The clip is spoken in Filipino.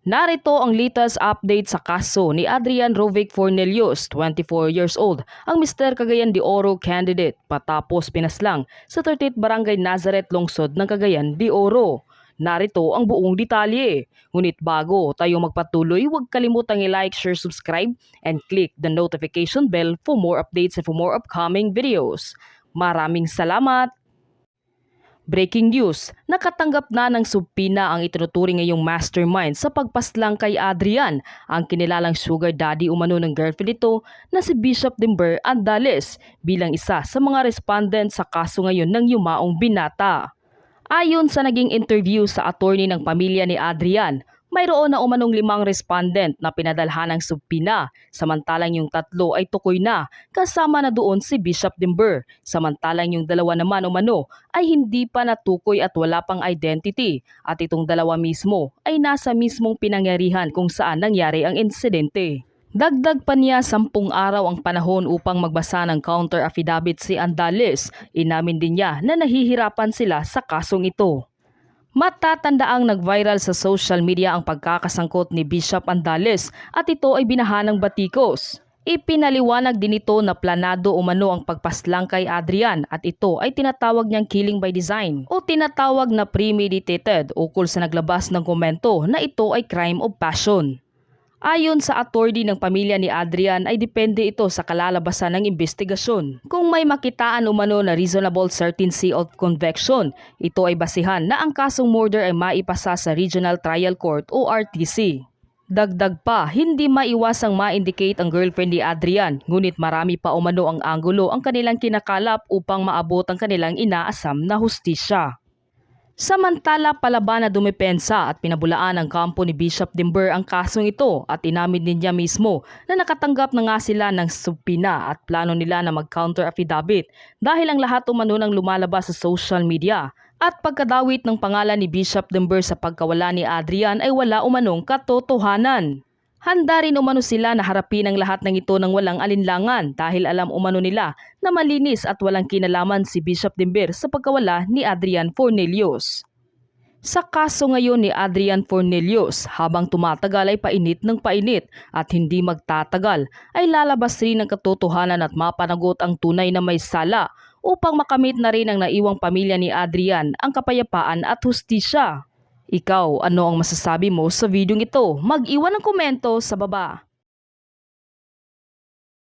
Narito ang latest update sa kaso ni Adrian Rovic Fornelius, 24 years old, ang Mr. Cagayan de Oro candidate patapos pinaslang sa 30th Barangay Nazareth Lungsod ng Cagayan de Oro. Narito ang buong detalye. Ngunit bago tayo magpatuloy, huwag kalimutang i-like, share, subscribe, and click the notification bell for more updates and for more upcoming videos. Maraming salamat! Breaking news, nakatanggap na ng subpina ang itinuturing ngayong mastermind sa pagpaslang kay Adrian, ang kinilalang sugar daddy umano ng girlfriend nito na si Bishop Dimber Andales bilang isa sa mga respondent sa kaso ngayon ng yumaong binata. Ayon sa naging interview sa attorney ng pamilya ni Adrian, mayroon na umanong 5 respondent na pinadalhan ng subpina, samantalang yung 3 ay tukoy na, kasama na doon si Bishop Dimber, samantalang yung 2 naman umano ay hindi pa natukoy at wala pang identity, at itong 2 mismo ay nasa mismong pinangyarihan kung saan nangyari ang insidente. Dagdag pa niya 10 araw ang panahon upang magbasa ng counter affidavit si Andales. Inamin din niya na nahihirapan sila sa kasong ito. Matatandaang nag-viral sa social media ang pagkakasangkot ni Bishop Andales at ito ay binaha ng batikos. Ipinaliwanag din ito na planado umano ang pagpaslang kay Adrian at ito ay tinatawag niyang killing by design o tinatawag na premeditated ukol sa naglabas ng komento na ito ay crime of passion. Ayon sa attorney ng pamilya ni Adrian ay depende ito sa kalalabasan ng investigasyon. Kung may makitaan umano na reasonable certainty of conviction, ito ay basihan na ang kasong murder ay maipasa sa Regional Trial Court o RTC. Dagdag pa, hindi maiwasang ma-indicate ang girlfriend ni Adrian, ngunit marami pa umano ang anggulo ang kanilang kinakalap upang maabot ang kanilang inaasam na hustisya. Samantala, palaban na dumepensa at pinabulaan ng kampo ni Bishop Dimber ang kasong ito at inamin din niya mismo na nakatanggap na nga sila ng subpina at plano nila na mag-counter affidavit dahil ang lahat umano ng lumalabas sa social media. At pagkadawit ng pangalan ni Bishop Dimber sa pagkawala ni Adrian ay wala umanong katotohanan. Handa rin umano sila na harapin ang lahat ng ito ng walang alinlangan dahil alam umano nila na malinis at walang kinalaman si Bishop Dimber sa pagkawala ni Adrian Fornelius. Sa kaso ngayon ni Adrian Fornelius, habang tumatagal ay painit ng painit at hindi magtatagal ay lalabas rin ang katotohanan at mapanagot ang tunay na may sala upang makamit na rin ang naiwang pamilya ni Adrian ang kapayapaan at hustisya. Ikaw, ano ang masasabi mo sa videong ito? Mag-iwan ng komento sa baba.